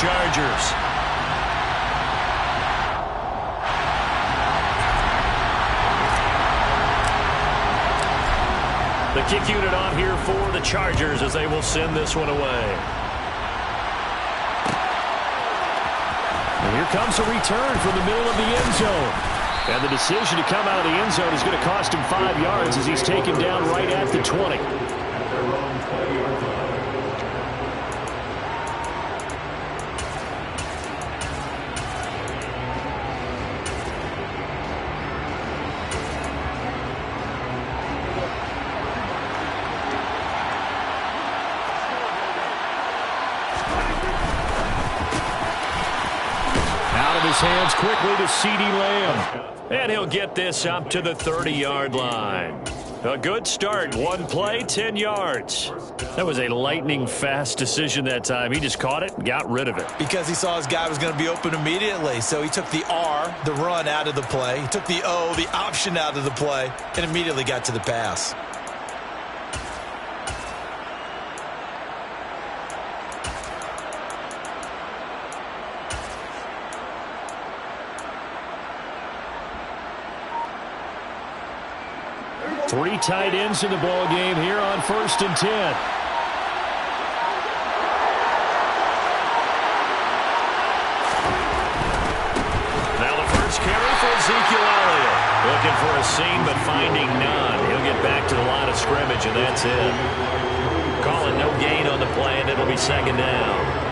Chargers. The kick unit on here for the Chargers as they will send this one away. And here comes a return from the middle of the end zone. And the decision to come out of the end zone is going to cost him 5 yards as he's taken down right at the 20. Hands quickly to CeeDee Lamb. And he'll get this up to the 30-yard line. A good start. One play, 10 yards. That was a lightning-fast decision that time. He just caught it and got rid of it. Because he saw his guy was going to be open immediately. So he took the R, the run, out of the play. He took the O, the option, out of the play, and immediately got to the pass. Three tight ends in the ball game here on 1st and 10. Now the first carry for Ezekiel Elliott. Looking for a seam but finding none. He'll get back to the line of scrimmage and that's it. Calling no gain on the play and it'll be 2nd down.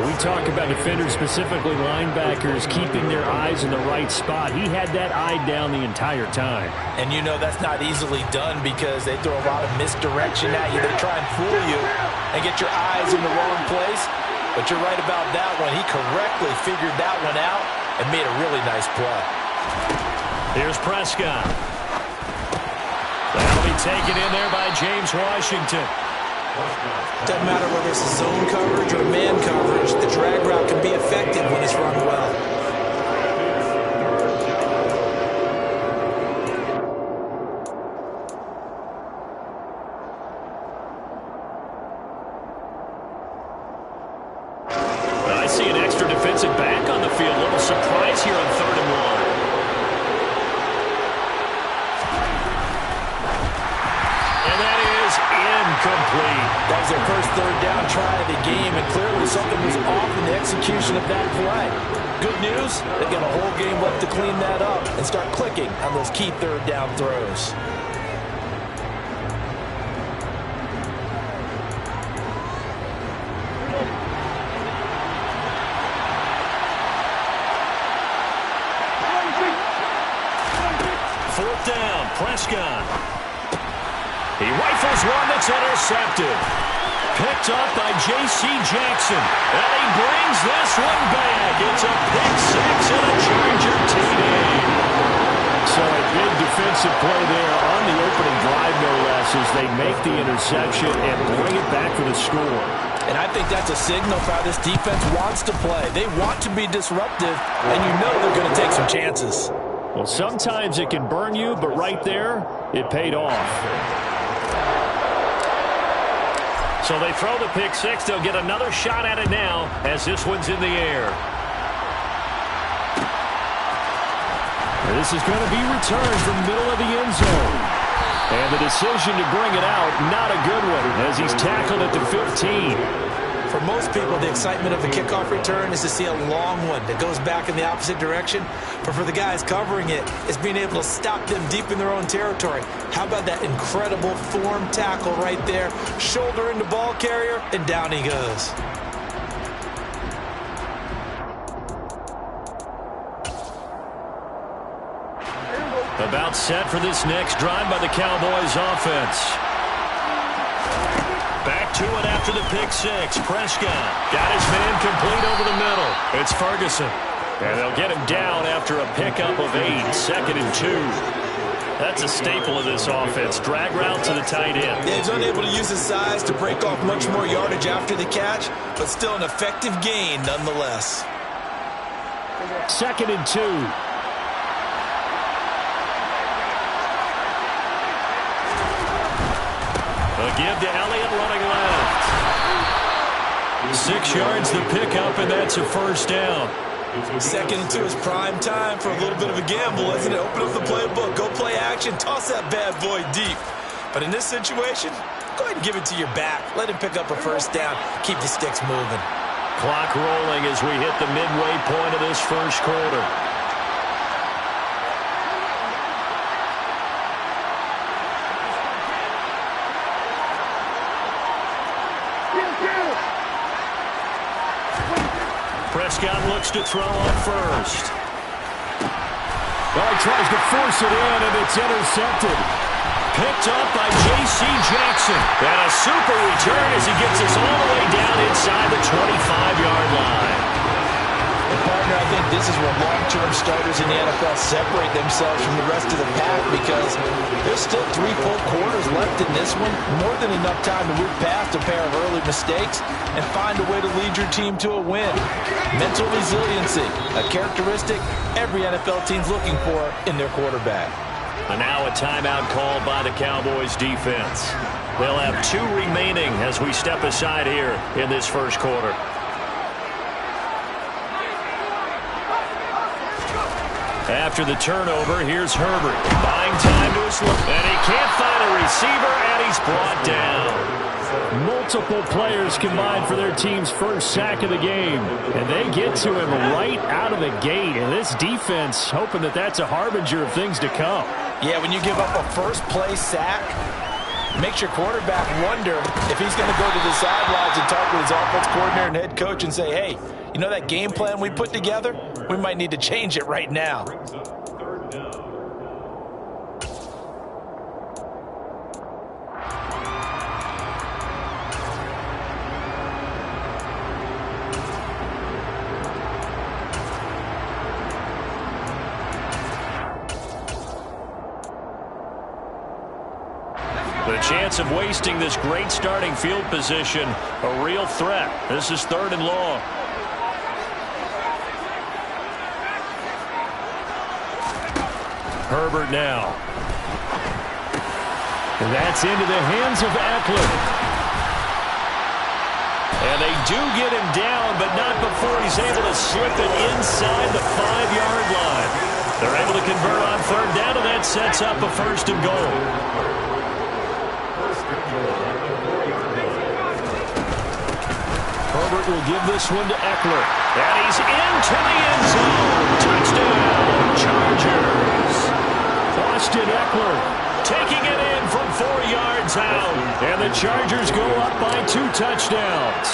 We talk about defenders, specifically linebackers, keeping their eyes in the right spot. He had that eye down the entire time. And you know that's not easily done because they throw a lot of misdirection at you. They try and fool you and get your eyes in the wrong place. But you're right about that one. He correctly figured that one out and made a really nice play. Here's Prescott. That'll be taken in there by James Washington. Doesn't matter whether it's zone coverage or man coverage, the drag route can be effective when it's run well. I see an extra defensive back on the field. A little surprise here on 3rd and 1. Incomplete. That was their first 3rd down try of the game, and clearly something was off in the execution of that play. Good news, they've got a whole game left to clean that up and start clicking on those key 3rd down throws. Fourth down, Prescott. He rifles one that's intercepted. Picked up by J.C. Jackson. And he brings this one back. It's a pick 6 and a Charger TD. So a big defensive play there on the opening drive, no less, as they make the interception and bring it back for the score. And I think that's a signal for how this defense wants to play. They want to be disruptive, and you know they're going to take some chances. Well, sometimes it can burn you, but right there, it paid off. So they throw the pick 6. They'll get another shot at it now as this one's in the air. This is going to be returned from the middle of the end zone. And the decision to bring it out, not a good one, as he's tackled at the 15. For most people, the excitement of the kickoff return is to see a long one that goes back in the opposite direction. But for the guys covering it, it's being able to stop them deep in their own territory. How about that incredible form tackle right there? Shoulder into ball carrier, and down he goes. About set for this next drive by the Cowboys offense. Back to it after the pick 6. Prescott got his man complete over the middle. It's Ferguson. And they'll get him down after a pickup of 8. 2nd and 2. That's a staple of this offense. Drag route to the tight end. Yeah, he's unable to use his size to break off much more yardage after the catch, but still an effective gain nonetheless. 2nd and 2. A give to Elliott running left. 6 yards the pickup, and that's a first down. Second and 2 is prime time for a little bit of a gamble, isn't it? Open up the playbook, go play action, toss that bad boy deep. But in this situation, go ahead and give it to your back. Let him pick up a first down. Keep the sticks moving. Clock rolling as we hit the midway point of this first quarter. Prescott looks to throw on first. Well, he tries to force it in, and it's intercepted. Picked up by J.C. Jackson. And a super return as he gets us all the way down inside the 25-yard line. And partner, I think this is where long-term starters in the NFL separate themselves from the rest of the pack, because there's still 3 full quarters left in this one. More than enough time to move past a pair of early mistakes and find a way to lead your team to a win. Mental resiliency, a characteristic every NFL team's looking for in their quarterback. And now a timeout called by the Cowboys defense. They'll have 2 remaining as we step aside here in this first quarter. After the turnover, here's Herbert. Buying time to his left. And he can't find a receiver, and he's brought down. Multiple players combined for their team's first sack of the game. And they get to him right out of the gate. And this defense hoping that that's a harbinger of things to come. Yeah, when you give up a first-play sack, it makes your quarterback wonder if he's going to go to the sidelines and talk with his offense coordinator and head coach and say, hey, you know that game plan we put together? We might need to change it right now. The chance of wasting this great starting field position, a real threat. This is 3rd and long. Herbert now. And that's into the hands of Eckler. And they do get him down, but not before he's able to slip it inside the 5-yard line. They're able to convert on 3rd down, and that sets up a 1st and goal. Herbert will give this one to Eckler. And he's into the end zone. Touchdown, Chargers. Austin Eckler taking it in from 4 yards out. And the Chargers go up by 2 touchdowns.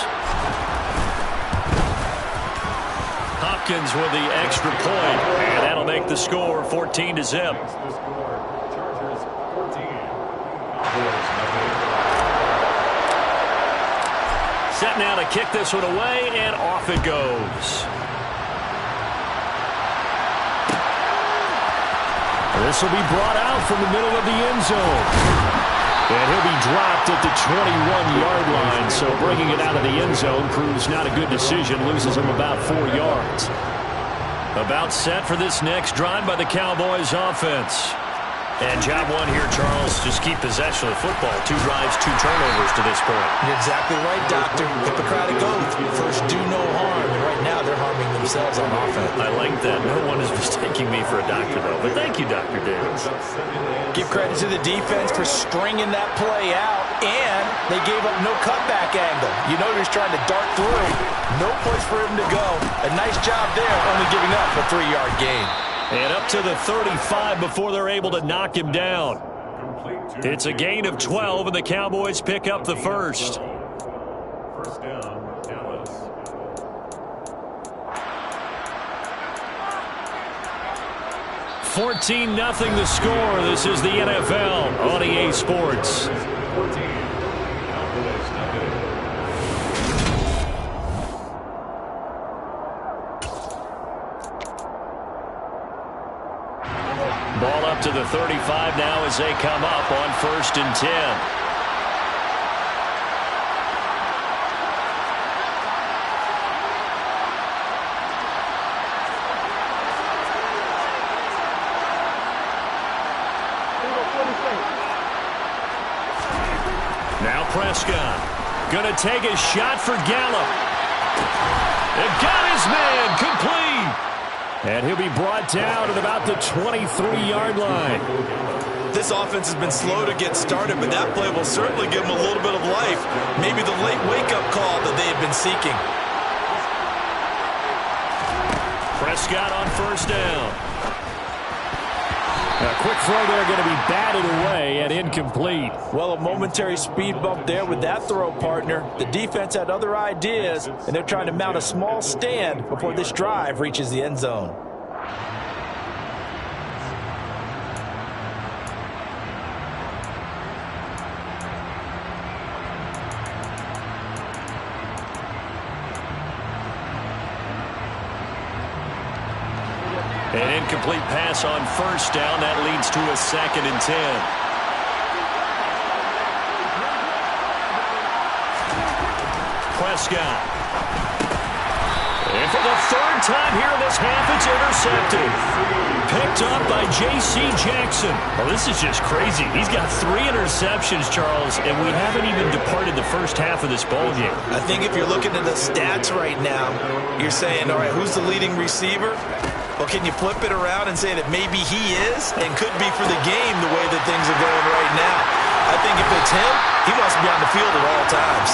Hopkins with the extra point. And that'll make the score 14-0. Set now to kick this one away, and off it goes. This will be brought out from the middle of the end zone. And he'll be dropped at the 21-yard line, so bringing it out of the end zone proves not a good decision, loses him about 4 yards. About set for this next drive by the Cowboys offense. And job 1 here, Charles, just keep possession of the football. 2 drives, 2 turnovers to this point. You're exactly right, Doctor. Hippocratic oath. First, do no harm. And right now, they're harming themselves on offense. I like that. No one is mistaking me for a doctor, though. But thank you, Dr. Davis. Give credit to the defense for stringing that play out. And they gave up no cutback angle. You know he's trying to dart through. No place for him to go. A nice job there, only giving up a 3-yard gain. And up to the 35 before they're able to knock him down. It's a gain of 12, and the Cowboys pick up the first. First down, Dallas. 14-0 the score. This is the NFL on EA Sports. 14. Ball up to the 35 now as they come up on 1st and 10. Now Prescott going to take a shot for Gallup. And got his man complete. And he'll be brought down at about the 23-yard line. This offense has been slow to get started, but that play will certainly give them a little bit of life. Maybe the late wake-up call that they had been seeking. Prescott on first down. A quick throw there going to be batted away and incomplete. Well, a momentary speed bump there with that throw, partner. The defense had other ideas, and they're trying to mount a small stand before this drive reaches the end zone. An incomplete pass on first down. That leads to a 2nd and 10. Prescott. And for the 3rd time here in this half, it's intercepted. Picked up by J.C. Jackson. Well, this is just crazy. He's got 3 interceptions, Charles, and we haven't even departed the first half of this ballgame. I think if you're looking at the stats right now, you're saying, all right, who's the leading receiver? Well, can you flip it around and say that maybe he is and could be for the game the way that things are going right now? I think if it's him, he must be on the field at all times.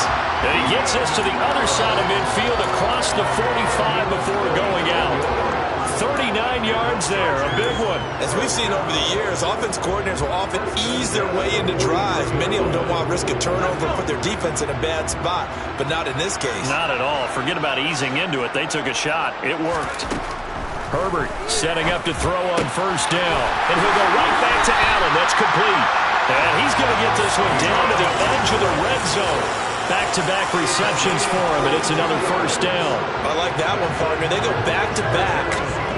And he gets us to the other side of midfield across the 45 before going out. 39 yards there, a big one. As we've seen over the years, offense coordinators will often ease their way into drives. Many of them don't want to risk a turnover and put their defense in a bad spot, but not in this case. Not at all. Forget about easing into it. They took a shot. It worked. Herbert setting up to throw on first down. And he'll go right back to Allen. That's complete. And he's going to get this one down to the edge of the red zone. Back-to-back receptions for him, and it's another first down. I like that one, partner. They go back-to-back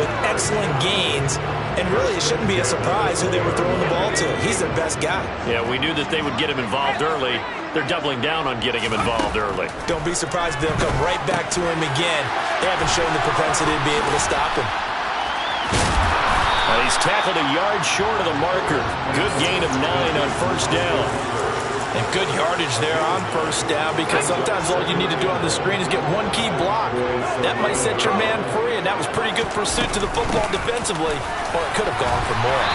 with excellent gains. And really, it shouldn't be a surprise who they were throwing the ball to. He's their best guy. Yeah, we knew that they would get him involved early. They're doubling down on getting him involved early. Don't be surprised if they'll come right back to him again. They haven't shown the propensity to be able to stop him. Well, he's tackled a yard short of the marker. Good gain of 9 on first down. And good yardage there on first down, because sometimes all you need to do on the screen is get one key block. That might set your man free, and that was pretty good pursuit to the football defensively, or it could have gone for more.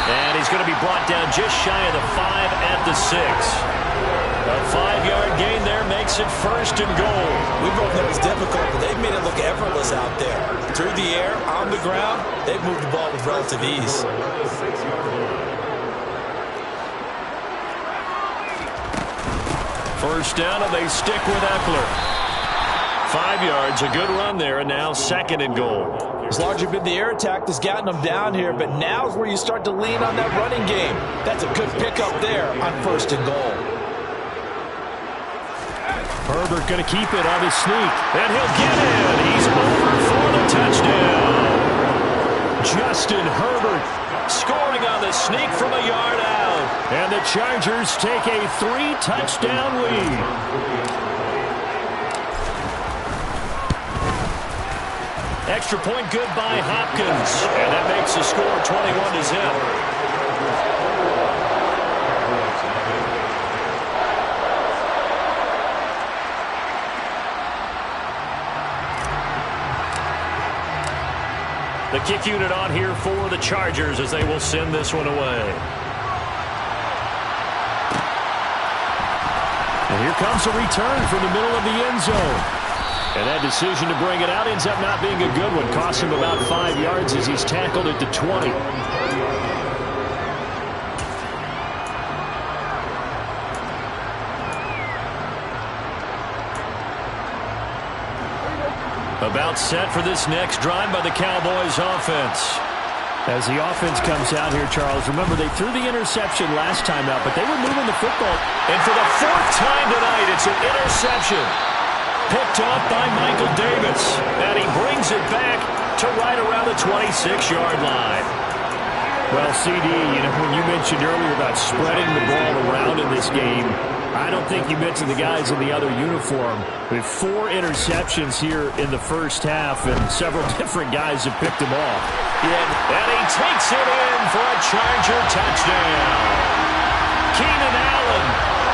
And he's going to be brought down just shy of the 5 at the 6. A 5-yard gain there makes it first and goal. We both know it's difficult, but they've made it look effortless out there. Through the air, on the ground, they've moved the ball with relative ease. First down, and they stick with Eckler. 5 yards, a good run there, and now 2nd and goal. It's largely been the air attack that's gotten them down here, but now's where you start to lean on that running game. That's a good pickup there on 1st and goal. Herbert going to keep it on his sneak, and he'll get in. He's over for the touchdown. Justin Herbert scoring on the sneak from a yard out. And the Chargers take a 3-touchdown lead. Extra point good by Hopkins. And that makes the score 21-0. The kick unit on here for the Chargers as they will send this one away. And here comes a return from the middle of the end zone. And that decision to bring it out ends up not being a good one. Costs him about 5 yards as he's tackled at the 20. About set for this next drive by the Cowboys offense. As the offense comes out here, Charles, remember they threw the interception last time out, but they were moving the football. And for the 4th time tonight, it's an interception. Picked up by Michael Davis. And he brings it back to right around the 26-yard line. Well, CD, when you mentioned earlier about spreading the ball around in this game, I don't think you mentioned the guys in the other uniform. With 4 interceptions here in the first half, and several different guys have picked them off. Yeah, and he takes it in for a Charger touchdown. Keenan Allen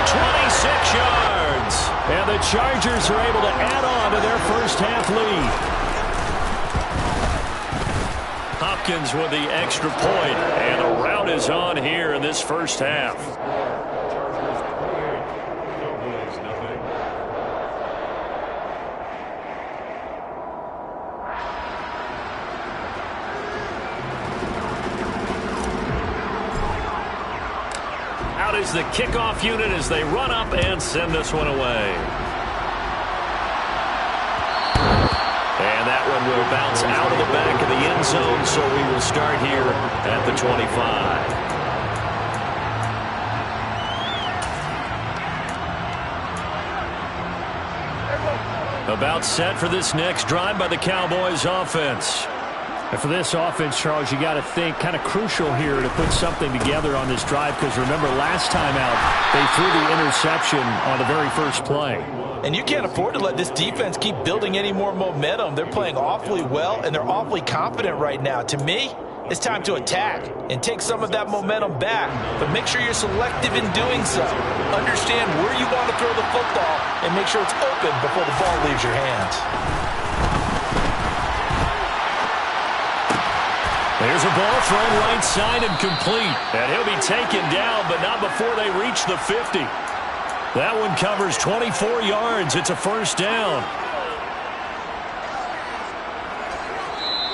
26 yards. And the Chargers are able to add on to their first half lead. Hopkins with the extra point, and the rout is on here in this first half. Out is the kickoff unit as they run up and send this one away. And that one will bounce out of the back of the end zone, so we will start here at the 25. About set for this next drive by the Cowboys offense. And for this offense, Charles, you got to think kind of crucial here to put something together on this drive, because remember last time out they threw the interception on the very first play. And you can't afford to let this defense keep building any more momentum. They're playing awfully well, and they're awfully confident right now. To me, it's time to attack and take some of that momentum back. But make sure you're selective in doing so. Understand where you want to throw the football and make sure it's open before the ball leaves your hands. There's a ball thrown right side and complete. And he'll be taken down, but not before they reach the 50. That one covers 24 yards. It's a first down.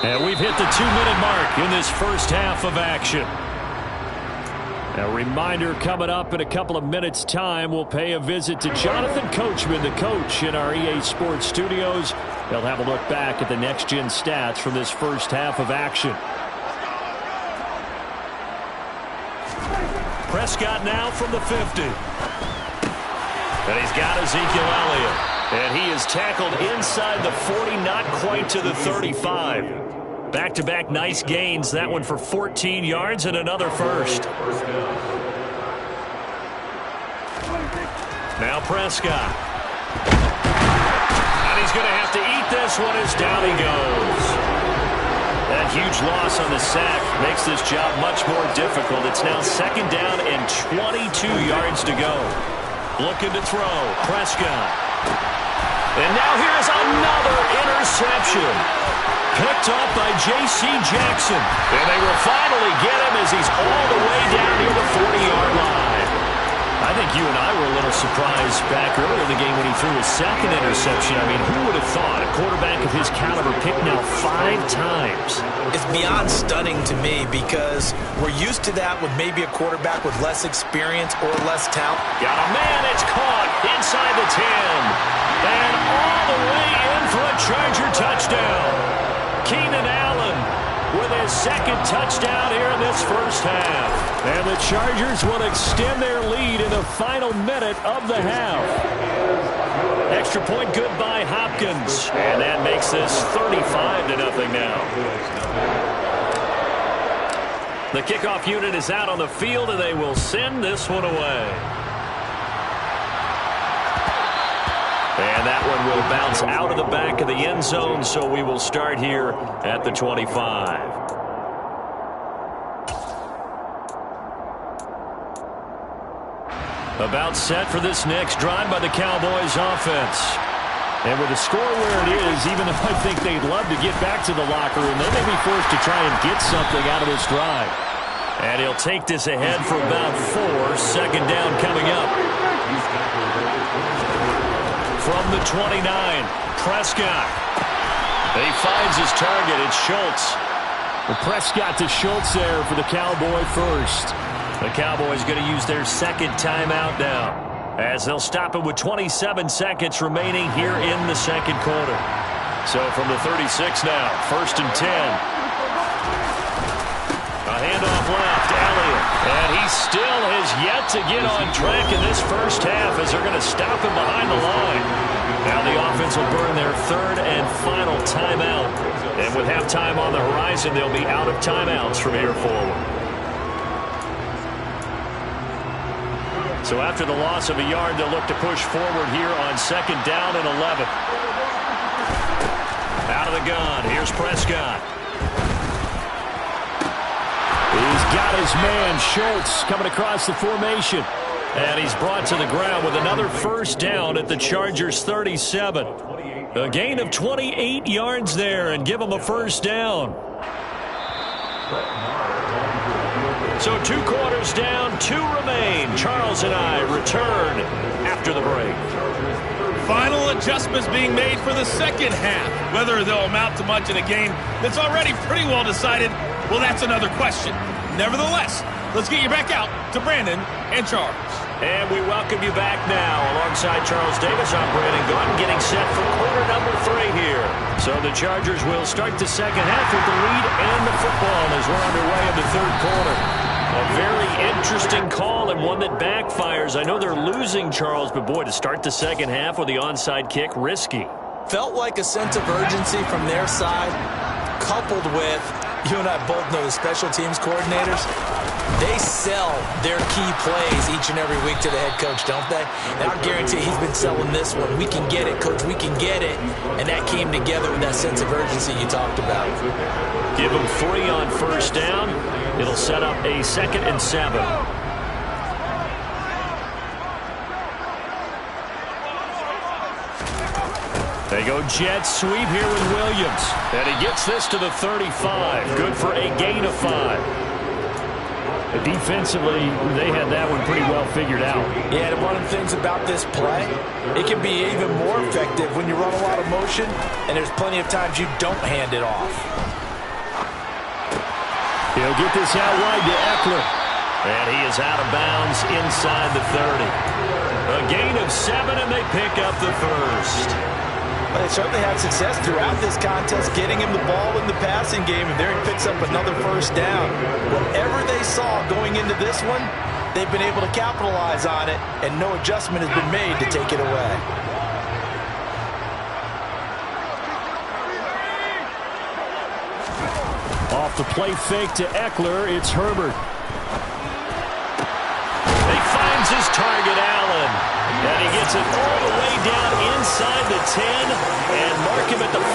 And we've hit the 2-minute mark in this first half of action. A reminder, coming up in a couple of minutes' time, we'll pay a visit to Jonathan Coachman, the coach in our EA Sports studios. They'll have a look back at the next-gen stats from this first half of action. Prescott now from the 50. And he's got Ezekiel Elliott. And he is tackled inside the 40, not quite to the 35. Back-to-back nice gains. That one for 14 yards and another first. Now Prescott. And he's going to have to eat this one as down he goes. That huge loss on the sack makes this job much more difficult. It's now second down and 22 yards to go. Looking to throw. Prescott. And now here's another interception. Picked up by J.C. Jackson. And they will finally get him as he's all the way down near the 40-yard line. I think you and I were a little surprised back earlier in the game when he threw his second interception. I mean, who would have thought a quarterback of his caliber picked now 5 times? It's beyond stunning to me because we're used to that with maybe a quarterback with less experience or less talent. Got a man, it's caught inside the 10. And all the way in for a Charger touchdown. Keenan Allen with his second touchdown here in this first half. And the Chargers will extend their lead in the final minute of the half. Extra point good by Hopkins. And that makes this 35-0 now. The kickoff unit is out on the field, and they will send this one away. And that one will bounce out of the back of the end zone, so we will start here at the 25. About set for this next drive by the Cowboys offense. And with the score where it is, even though I think they'd love to get back to the locker room, they may be forced to try and get something out of this drive. And he'll take this ahead for about 4. Second down coming up. From the 29, Prescott. He finds his target. It's Schultz. Well, Prescott to Schultz there for the Cowboy first. The Cowboys going to use their second timeout now, as they'll stop it with 27 seconds remaining here in the second quarter. So from the 36 now, first and 10. A handoff left, Elliott. And he still has yet to get on track in this first half as they're going to stop him behind the line. Now the offense will burn their third and final timeout. And with halftime on the horizon, they'll be out of timeouts from here forward. So after the loss of a yard, they'll look to push forward here on second down and 11. Out of the gun, here's Prescott. He's got his man, Schultz, coming across the formation. And he's brought to the ground with another first down at the Chargers' 37. A gain of 28 yards there and give him a first down. So 2 quarters down, 2 remain. Charles and I return after the break. Final adjustments being made for the second half. Whether they'll amount to much in a game that's already pretty well decided, well, that's another question. Nevertheless, let's get you back out to Brandon and Charles. And we welcome you back now. Alongside Charles Davis, I'm Brandon Gunn, getting set for quarter number 3 here. So the Chargers will start the second half with the lead and the football as we're underway in the third quarter. A very interesting call and one that backfires. I know they're losing, Charles, but boy, to start the second half with the onside kick, risky. Felt like a sense of urgency from their side, coupled with, you and I both know the special teams coordinators, they sell their key plays each and every week to the head coach, don't they? And I guarantee he's been selling this one. We can get it, coach, we can get it. And that came together with that sense of urgency you talked about. Give them 3 on first down. It'll set up a 2nd and 7. They go jet sweep here with Williams. And he gets this to the 35. Good for a gain of 5. Defensively, they had that one pretty well figured out. Yeah, and one of the things about this play, it can be even more effective when you run a lot of motion, and there's plenty of times you don't hand it off. He'll get this out wide to Eckler. And he is out of bounds inside the 30. A gain of 7, and they pick up the first. But they certainly had success throughout this contest, getting him the ball in the passing game, and there he picks up another first down. Whatever they saw going into this one, they've been able to capitalize on it, and no adjustment has been made to take it away. Off the play fake to Eckler, it's Herbert. He finds his target, Allen. And he gets it all the way down inside the 10 and mark him at the 5.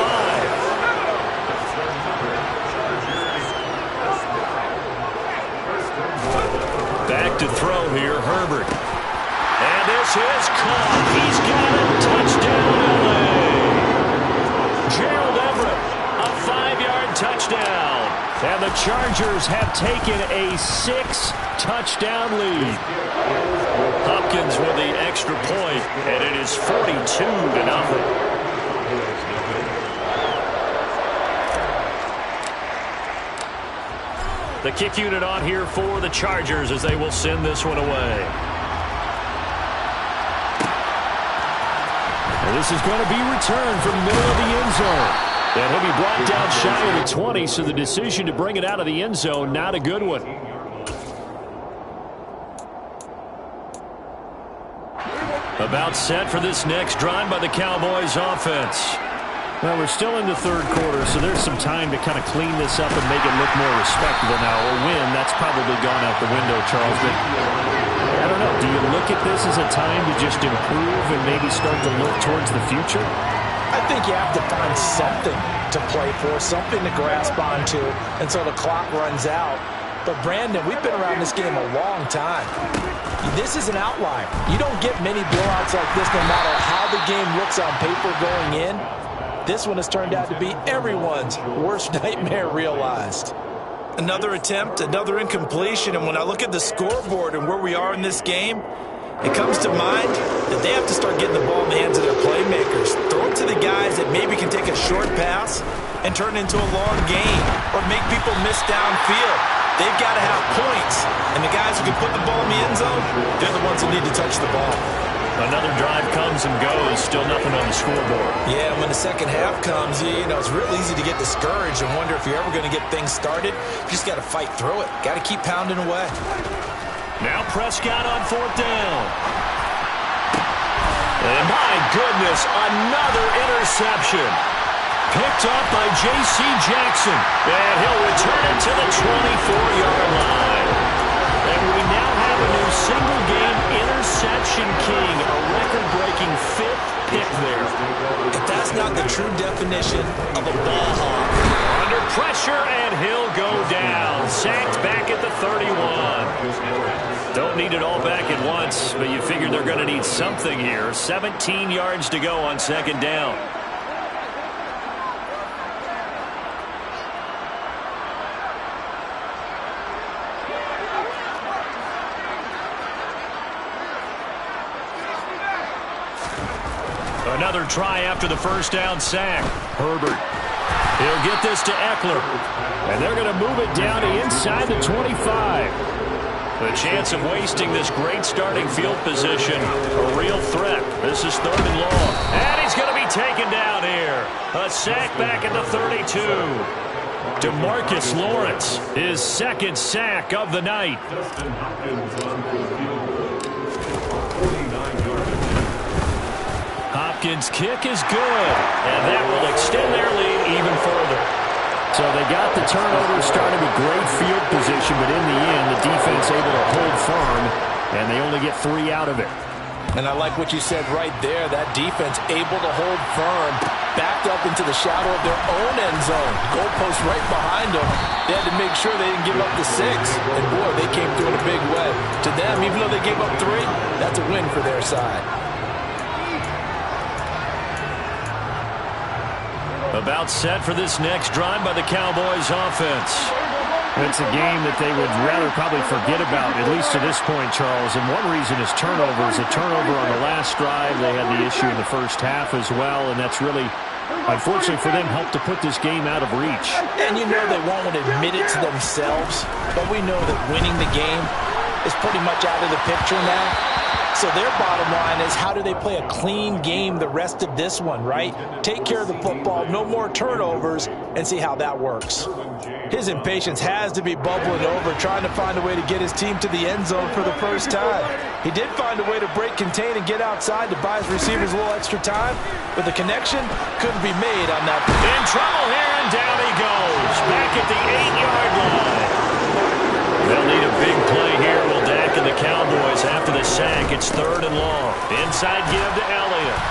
Back to throw here, Herbert. And this is caught. He's got it. Touchdown, LA. Gerald Everett, a 5-yard touchdown. And the Chargers have taken a 6-touchdown lead. Hopkins with the extra point, and it is 42-0. The kick unit on here for the Chargers as they will send this one away. And this is going to be returned from the middle of the end zone. And he'll be brought down shy of the 20, so the decision to bring it out of the end zone, not a good one. About set for this next drive by the Cowboys offense. Well, we're still in the third quarter, so there's some time to kind of clean this up and make it look more respectable now. A win, that's probably gone out the window, Charles. But I don't know. Do you look at this as a time to just improve and maybe start to look towards the future? I think you have to find something to play for, something to grasp onto until the clock runs out. But, Brandon, we've been around this game a long time. This is an outlier. You don't get many blowouts like this no matter how the game looks on paper going in. This one has turned out to be everyone's worst nightmare realized. Another attempt, another incompletion, and when I look at the scoreboard and where we are in this game, it comes to mind that they have to start getting the ball in the hands of their playmakers. Throw it to the guys that maybe can take a short pass and turn it into a long game or make people miss downfield. They've got to have points, and the guys who can put the ball in the end zone, they're the ones that need to touch the ball. Another drive comes and goes, still nothing on the scoreboard. Yeah, when the second half comes, you know, it's real easy to get discouraged and wonder if you're ever going to get things started. You just got to fight through it. Got to keep pounding away. Now Prescott on 4th down. And my goodness, another interception. Picked up by J.C. Jackson. And he'll return it to the 24-yard line. And we now have a new single-game interception king. A record-breaking 5th pick there. If that's not the true definition of a ball hawk. Under pressure, and he'll go down. Sacked back at the 31. Though won't need it all back at once, but you figure they're going to need something here. 17 yards to go on second down. Another try after the first down sack. Herbert. He'll get this to Eckler. And they're going to move it down to inside the 25. The chance of wasting this great starting field position, a real threat. This is third and long. And he's going to be taken down here. A sack back at the 32. DeMarcus Lawrence, his second sack of the night. Justin Hopkins on the field goal. 49-yard attempt. Hopkins' kick is good, and that will extend their lead even further. So they got the turnover, started with great field position, but in the end, the defense able to hold firm, and they only get 3 out of it. And I like what you said right there. That defense able to hold firm, backed up into the shadow of their own end zone. Goalpost right behind them. They had to make sure they didn't give up the 6. And boy, they came through in a big way. To them, even though they gave up 3, that's a win for their side. About set for this next drive by the Cowboys offense. It's a game that they would rather probably forget about, at least to this point, Charles. And one reason is turnovers. A turnover on the last drive. They had the issue in the first half as well, and that's really, unfortunately for them, helped to put this game out of reach. And you know they won't admit it to themselves, but we know that winning the game is pretty much out of the picture now. So their bottom line is, how do they play a clean game the rest of this one, right? Take care of the football, no more turnovers, and see how that works. His impatience has to be bubbling over, trying to find a way to get his team to the end zone for the first time. He did find a way to break contain and get outside to buy his receivers a little extra time, but the connection couldn't be made on that. In trouble here, and down he goes. Back at the 8-yard line. They'll need a big play here. Will Dak and the Cowboys after the sack. It's third and long. Inside give to Elliott.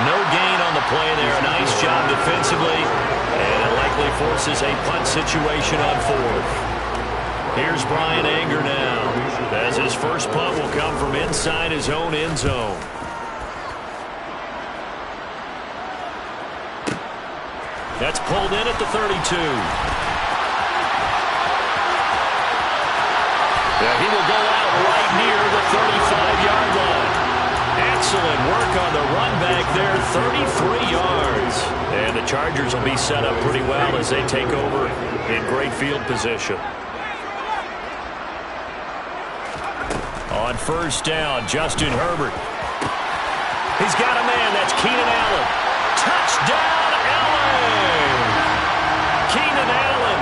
No gain on the play there. A nice job defensively. And it likely forces a punt situation on fourth. Here's Brian Anger now, as his first punt will come from inside his own end zone. That's pulled in at the 32. Yeah, he will go out right near the 35-yard line. Excellent work on the run back there, 33 yards. And the Chargers will be set up pretty well as they take over in great field position. On first down, Justin Herbert. He's got a man. That's Keenan Allen. Touchdown, Allen! Keenan Allen,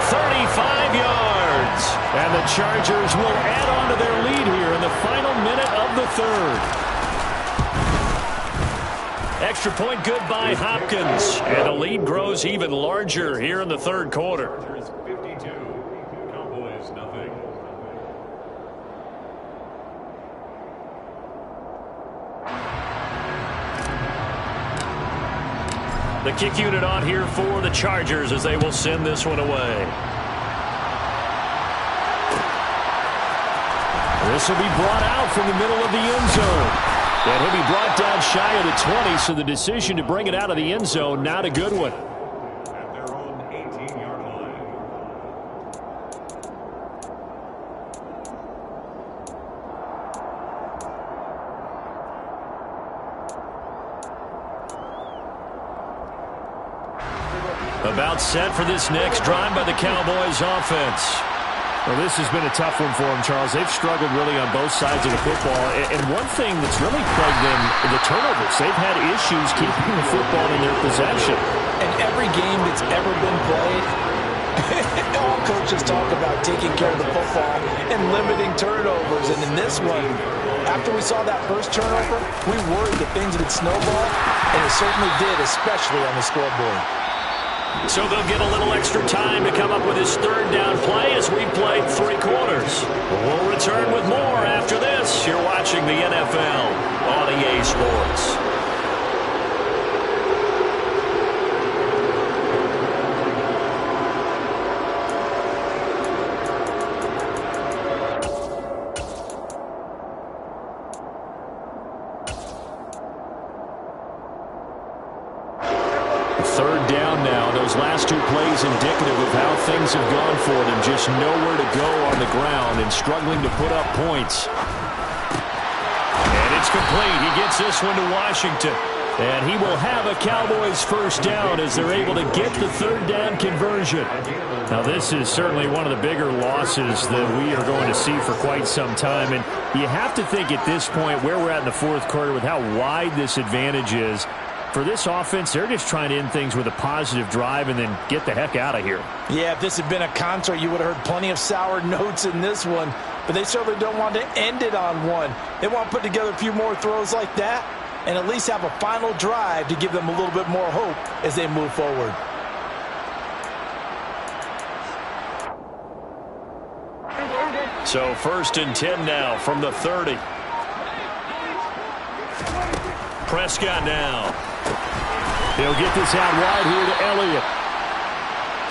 35 yards. And the Chargers will add on to their lead here in the final minute of the third. Extra point good by Hopkins. And the lead grows even larger here in the third quarter. 52, Cowboys nothing. The kick unit on here for the Chargers as they will send this one away. This will be brought out from the middle of the end zone. And he'll be brought down shy of the 20, so the decision to bring it out of the end zone, not a good one. At their own 18-yard line. About set for this next drive by the Cowboys offense. Well, this has been a tough one for them, Charles. They've struggled really on both sides of the football. And one thing that's really plagued them, the turnovers. They've had issues keeping the football in their possession. And every game that's ever been played, all coaches talk about taking care of the football and limiting turnovers. And in this one, after we saw that first turnover, we worried that things would snowball, and it certainly did, especially on the scoreboard. So they'll get a little extra time to come up with his third down play as we played 3 quarters. We'll return with more after this. You're watching the NFL on EA Sports. down now. Those last two plays indicative of how things have gone for them. Just nowhere to go on the ground and struggling to put up points. And it's complete. He gets this one to Washington. And he will have a Cowboys first down as they're able to get the third down conversion. Now, this is certainly one of the bigger losses that we are going to see for quite some time. And you have to think at this point where we're at in the fourth quarter with how wide this advantage is. For this offense, they're just trying to end things with a positive drive and then get the heck out of here. Yeah, if this had been a concert, you would have heard plenty of sour notes in this one. But they certainly don't want to end it on one. They want to put together a few more throws like that and at least have a final drive to give them a little bit more hope as they move forward. So 1st and 10 now from the 30. Prescott now. He'll get this out wide here to Elliott.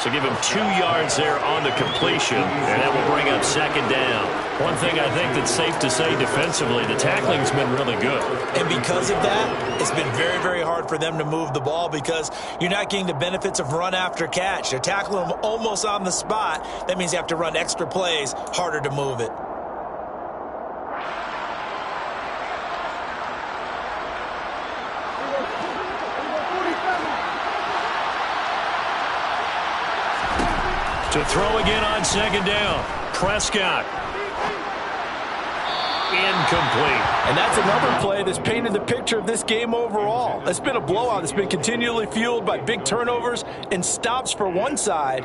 So give him 2 yards there on the completion, and that will bring up 2nd down. One thing I think that's safe to say defensively, the tackling's been really good. And because of that, it's been very, very hard for them to move the ball because you're not getting the benefits of run after catch. They're tackling them almost on the spot. That means you have to run extra plays, harder to move it. To throw again on 2nd down. Prescott. Incomplete. And that's another play that's painted the picture of this game overall. It's been a blowout. It's been continually fueled by big turnovers and stops for one side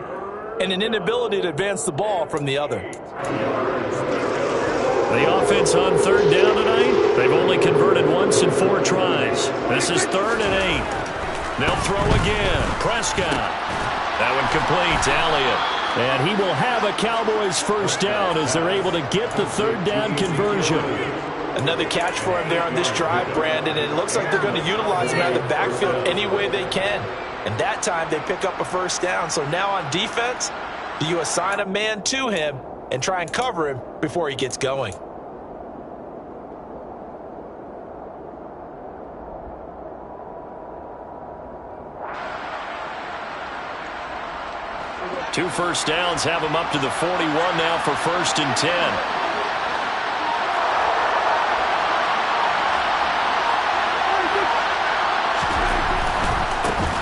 and an inability to advance the ball from the other. The offense on 3rd down tonight, they've only converted once in 4 tries. This is 3rd and 8. They'll throw again. Prescott. That one complete to Elliott. And he will have a Cowboys first down as they're able to get the 3rd down conversion. Another catch for him there on this drive, Brandon, and it looks like they're going to utilize him out of the backfield any way they can. And that time they pick up a first down. So now on defense, do you assign a man to him and try and cover him before he gets going? Two first downs have him up to the 41 now for 1st and 10.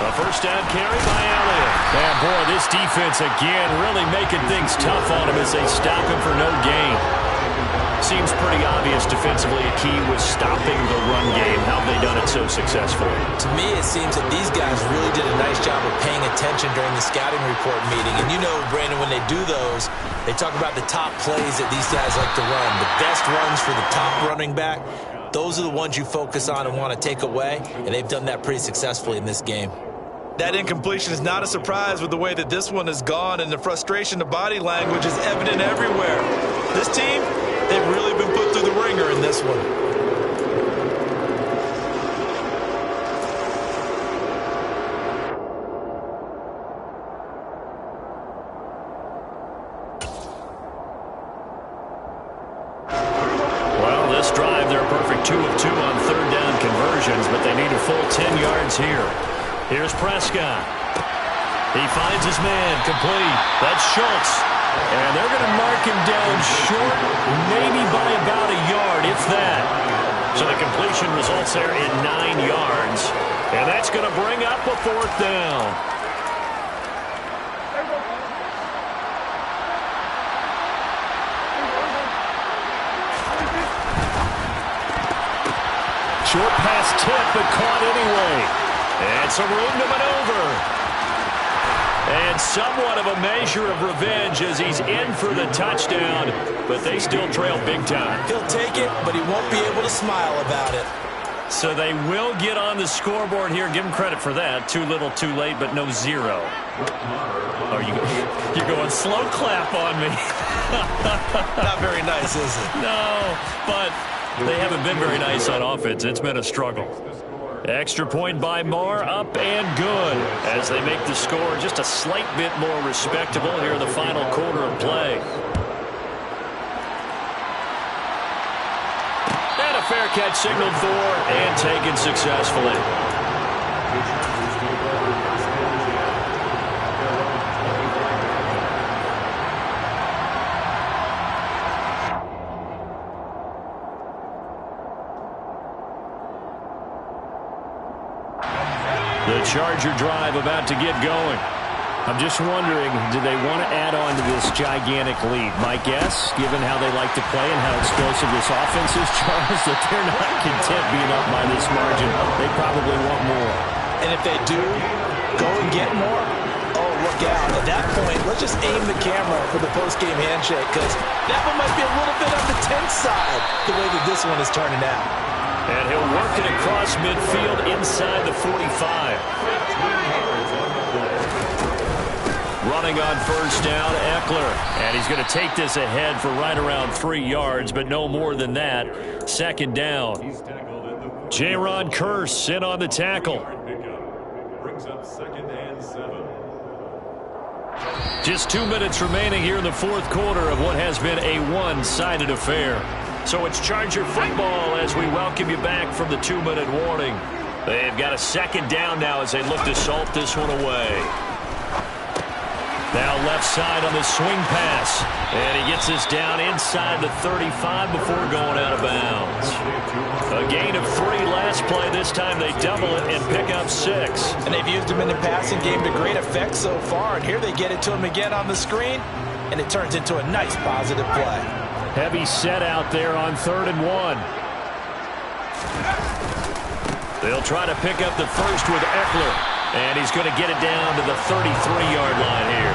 A first down carry by Elliott. And boy, this defense again really making things tough on him as they stop him for no gain. Seems pretty obvious defensively a key was stopping the run game. How have they done it so successfully? To me, it seems that these guys really did a nice job of paying attention during the scouting report meeting. And you know, Brandon, when they do those, they talk about the top plays that these guys like to run. The best runs for the top running back, those are the ones you focus on and want to take away. And they've done that pretty successfully in this game. That incompletion is not a surprise with the way that this one has gone, and the frustration, the body language is evident everywhere. This team, they've really been put through the ringer in this one. Well, this drive, they're a perfect 2 of 2 on 3rd down conversions, but they need a full 10 yards here. Here's Prescott. He finds his man, complete. That's Schultz. And they're going to mark him down short, maybe by about a yard, if that. So the completion results there in 9 yards. And that's going to bring up a 4th down. Short pass tip, but caught anyway. And some room to maneuver. And somewhat of a measure of revenge as he's in for the touchdown, but they still trail big time. He'll take it, but he won't be able to smile about it. So they will get on the scoreboard here. Give him credit for that. Too little, too late, but no 0. Oh, you're going slow clap on me. Not very nice, is it? No, but they haven't been very nice on offense. It's been a struggle. Extra point by Moore, up and good as they make the score just a slight bit more respectable here in the final quarter of play. And a fair catch signaled for and taken successfully. Charger drive about to get going. I'm just wondering, do they want to add on to this gigantic lead? My guess, given how they like to play and how explosive this offense is, Charles, that they're not content being up by this margin. They probably want more. And if they do, go and get more. Oh, look out. At that point, let's just aim the camera for the post-game handshake, because that one might be a little bit on the tense side, the way that this one is turning out. And he'll work it across midfield inside the 45. Running on first down, Eckler. And he's going to take this ahead for right around 3 yards, but no more than that. Second down. Jaron Kearse in on the tackle. Brings up 2nd and 7. Just 2 minutes remaining here in the fourth quarter of what has been a one-sided affair. So it's Charger football as we welcome you back from the 2-minute warning. They've got a second down now as they look to salt this one away. Now left side on the swing pass. And he gets this down inside the 35 before going out of bounds. A gain of 3 last play. This time they double it and pick up 6. And they've used him in the passing game to great effect so far. And here they get it to him again on the screen. And it turns into a nice positive play. Heavy set out there on 3rd and 1. They'll try to pick up the first with Eckler. And he's going to get it down to the 33-yard line here.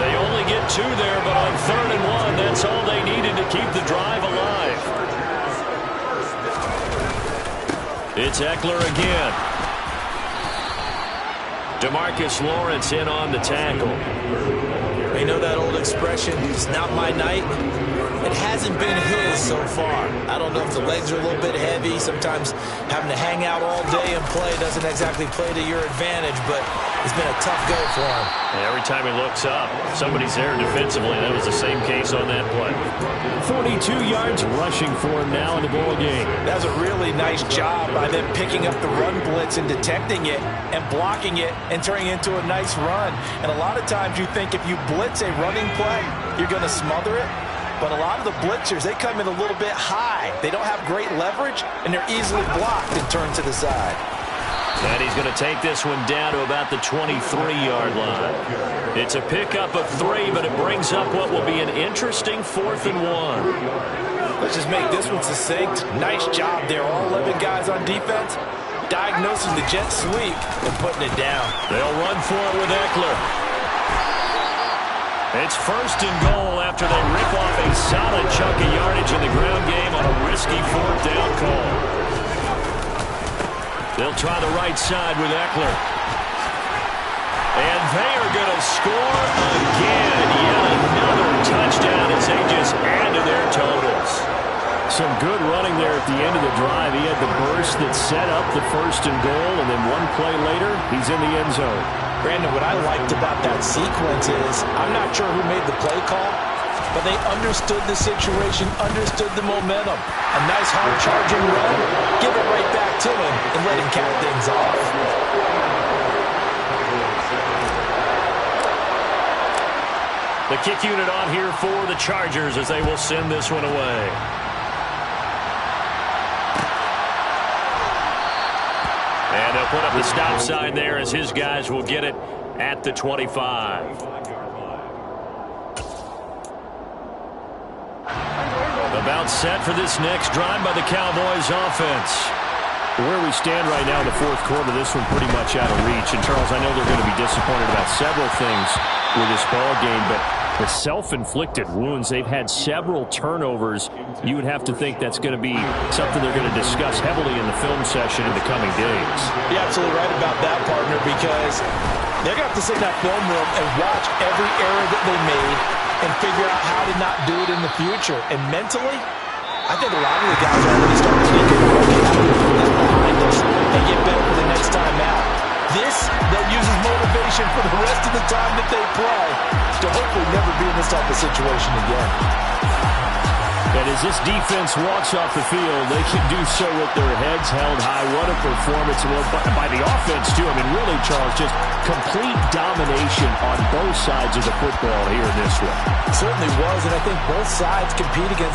They only get 2 there, but on 3rd and 1, that's all they needed to keep the drive alive. It's Eckler again. DeMarcus Lawrence in on the tackle. You know that old expression, it's not my night? It hasn't been his so far. I don't know if the legs are a little bit heavy. Sometimes having to hang out all day and play doesn't exactly play to your advantage, but it's been a tough go for him. Every time he looks up, somebody's there defensively. That was the same case on that play. 42 yards rushing for him now in the ball game. That was a really nice job by them picking up the run blitz and detecting it and blocking it and turning it into a nice run. And a lot of times you think if you blitz a running play, you're going to smother it. But a lot of the blitzers, they come in a little bit high. They don't have great leverage, and they're easily blocked and turned to the side. And he's going to take this one down to about the 23-yard line. It's a pickup of 3, but it brings up what will be an interesting 4th and 1. Let's just make this one succinct. Nice job there. All 11 guys on defense diagnosing the jet sweep and putting it down. They'll run for it with Eckler. It's 1st and goal after they rip off a solid chunk of yardage in the ground game on a risky 4th down call. They'll try the right side with Eckler. And they are going to score again. Yet another touchdown as they just add to their totals. Some good running there at the end of the drive. He had the burst that set up the 1st and goal, and then one play later, he's in the end zone. Brandon, what I liked about that sequence is I'm not sure who made the play call, but they understood the situation, understood the momentum. A nice hard-charging run, give it right back to him, and let him cap things off. The kick unit on here for the Chargers as they will send this one away. And they'll put up the stop sign there as his guys will get it at the 25. About set for this next drive by the Cowboys offense. Where we stand right now in the fourth quarter, this one pretty much out of reach. And, Charles, I know they're going to be disappointed about several things with this ball game, but the self-inflicted wounds, they've had several turnovers. You would have to think that's going to be something they're going to discuss heavily in the film session in the coming days. You're absolutely right about that, partner, because they're going to have to sit in that film room and watch every error that they made and figure out how to not do it in the future. And mentally, I think a lot of the guys are already starting to think, okay, how do we put this behind us and get better for the next time out? This, they'll use as motivation for the rest of the time that they play to hopefully never be in this type of situation again. And as this defense walks off the field, they can do so with their heads held high. What a performance by the offense, too. I mean, really, Charles, just complete domination on both sides of the football here in this one. It certainly was, and I think both sides compete against